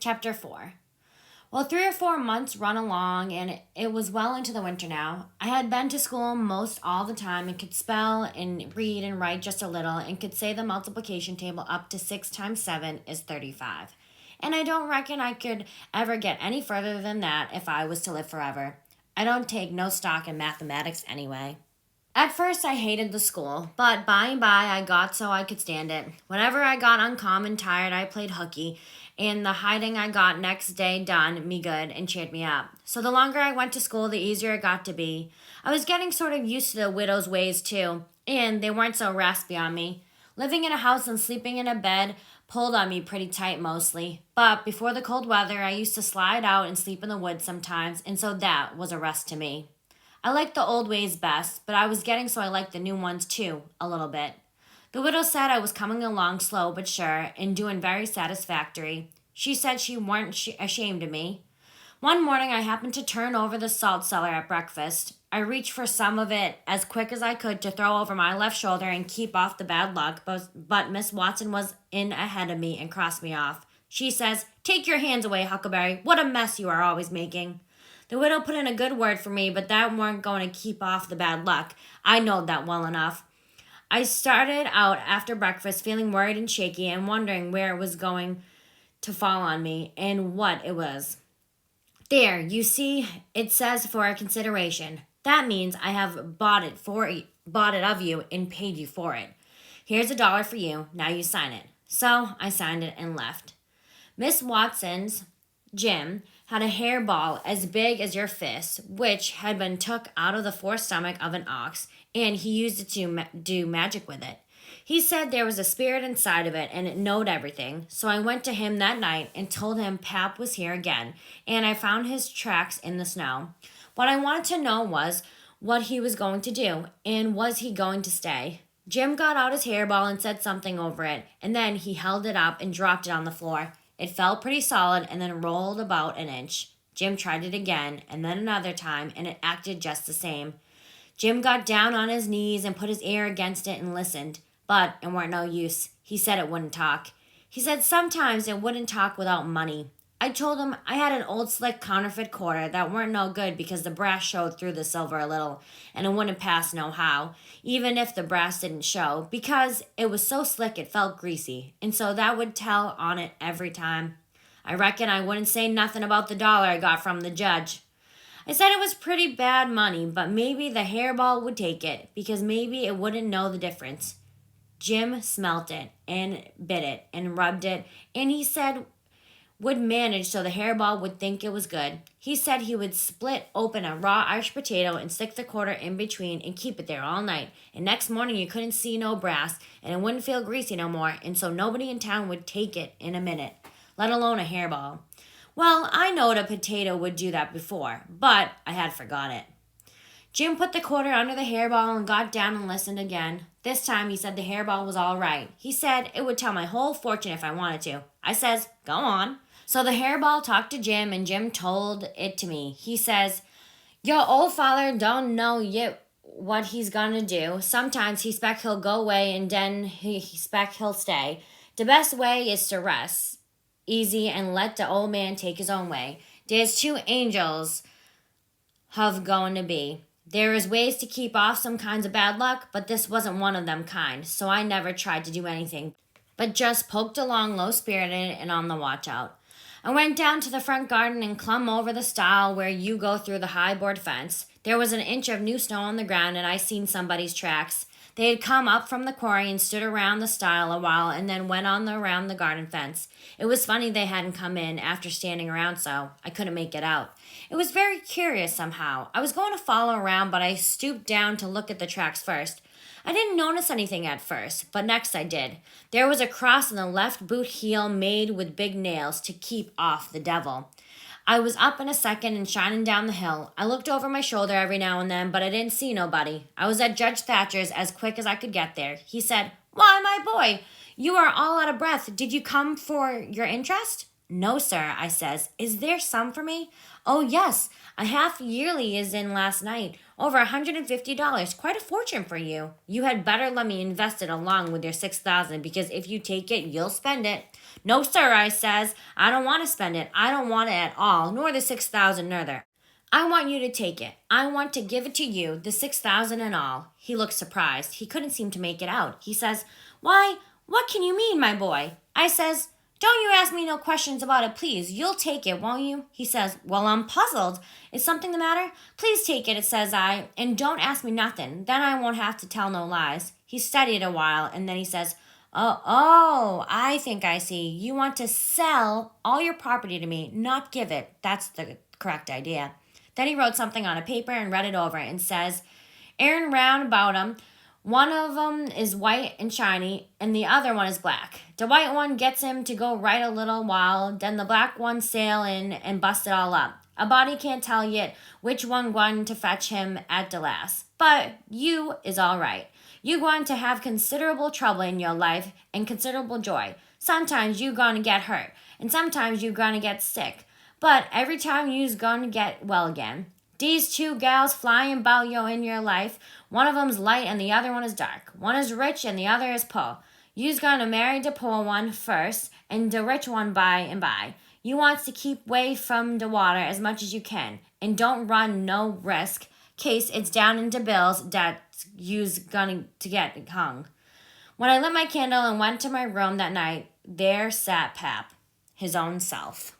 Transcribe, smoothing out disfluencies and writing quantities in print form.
Chapter 4. Well, 3 or 4 months run along, and it was well into the winter now. I had been to school most all the time and could spell and read and write just a little and could say the multiplication table up to 6 times 7 is 35. And I don't reckon I could ever get any further than that if I was to live forever. I don't take no stock in mathematics anyway. At first, I hated the school, but by and by, I got so I could stand it. Whenever I got uncommon tired, I played hooky, and the hiding I got next day done me good and cheered me up. So the longer I went to school, the easier it got to be. I was getting sort of used to the widow's ways too, and they weren't so raspy on me. Living in a house and sleeping in a bed pulled on me pretty tight mostly, but before the cold weather, I used to slide out and sleep in the woods sometimes, and so that was a rest to me. I liked the old ways best, but I was getting so I liked the new ones too, a little bit. The widow said I was coming along slow but sure and doing very satisfactory. She said she weren't ashamed of me. One morning I happened to turn over the salt cellar at breakfast. I reached for some of it as quick as I could to throw over my left shoulder and keep off the bad luck, but Miss Watson was in ahead of me and crossed me off. She says, "Take your hands away, Huckleberry. What a mess you are always making." The widow put in a good word for me, but that weren't going to keep off the bad luck. I knowed that well enough. I started out after breakfast feeling worried and shaky and wondering where it was going to fall on me and what it was. There, you see, it says for a consideration. That means I have bought it of you and paid you for it. Here's $1 for you. Now you sign it. So I signed it and left. Miss Watson's Jim had a hairball as big as your fist, which had been took out of the forestomach of an ox, and he used it to do magic with it. He said there was a spirit inside of it, and it knowed everything. So I went to him that night and told him Pap was here again, and I found his tracks in the snow. What I wanted to know was what he was going to do, and was he going to stay? Jim got out his hairball and said something over it, and then he held it up and dropped it on the floor. It fell pretty solid and then rolled about an inch. Jim tried it again and then another time, and it acted just the same. Jim got down on his knees and put his ear against it and listened, but it weren't no use. He said it wouldn't talk. He said sometimes it wouldn't talk without money. I told him I had an old slick counterfeit quarter that weren't no good because the brass showed through the silver a little, and it wouldn't pass no how, even if the brass didn't show, because it was so slick it felt greasy, and so that would tell on it every time. I reckon I wouldn't say nothing about the $1 I got from the judge. I said it was pretty bad money, but maybe the hairball would take it, because maybe it wouldn't know the difference. Jim smelt it and bit it and rubbed it, and he said would manage so the hairball would think it was good. He said he would split open a raw Irish potato and stick the quarter in between and keep it there all night. And next morning you couldn't see no brass and it wouldn't feel greasy no more, and so nobody in town would take it in a minute, let alone a hairball. Well, I knowed a potato would do that before, but I had forgot it. Jim put the quarter under the hairball and got down and listened again. This time he said the hairball was all right. He said it would tell my whole fortune if I wanted to. I says, "Go on." So the hairball talked to Jim, and Jim told it to me. He says, "Your old father don't know yet what he's gonna do. Sometimes he spec he'll go away, and then he spec he'll stay. The best way is to rest easy and let the old man take his own way. There's 2 angels have going to be. There is ways to keep off some kinds of bad luck, but this wasn't one of them kind, so I never tried to do anything, but just poked along low-spirited and on the watch-out. I went down to the front garden and clumb over the stile where you go through the high board fence. There was an inch of new snow on the ground, and I seen somebody's tracks. They had come up from the quarry and stood around the stile a while and then went on around the garden fence. It was funny they hadn't come in after standing around so. I couldn't make it out. It was very curious somehow. I was going to follow around, but I stooped down to look at the tracks first. I didn't notice anything at first, but next I did. There was a cross on the left boot heel made with big nails to keep off the devil. I was up in a second and shining down the hill. I looked over my shoulder every now and then, but I didn't see nobody. I was at Judge Thatcher's as quick as I could get there. He said, "Why, my boy, you are all out of breath. Did you come for your interest?" No, sir, I says. Is there some for me? Oh, yes. A half yearly is in last night. Over $150. Quite a fortune for you. You had better let me invest it along with your 6,000 because if you take it, you'll spend it. No, sir, I says. I don't want to spend it. I don't want it at all, nor the 6,000 neither. I want you to take it. I want to give it to you, the 6,000 and all. He looked surprised. He couldn't seem to make it out. He says, Why, what can you mean, my boy? I says, Don't you ask me no questions about it, please. You'll take it, won't you? He says, Well, I'm puzzled. Is something the matter? Please take it, says I, and don't ask me nothing. Then I won't have to tell no lies. He studied a while, and then he says, Oh, I think I see. You want to sell all your property to me, not give it. That's the correct idea. Then he wrote something on a paper and read it over and says, Aaron round about 'em. One of 'em is white and shiny, and the other one is black. The white one gets him to go right a little while, then the black one sail in and bust it all up. A body can't tell yet which one gwine to fetch him at the last. But you is all right. You gwine to have considerable trouble in your life and considerable joy. Sometimes you gonna get hurt, and sometimes you gonna get sick. But every time you's gonna get well again. These two gals flying about yo in your life, one of 'em's light and the other one is dark. One is rich and the other is poor. You's gonna marry the poor one first and the rich one by and by. You wants to keep way from the water as much as you can and don't run no risk case it's down into bills that you's gonna to get hung. When I lit my candle and went to my room that night, there sat Pap, his own self.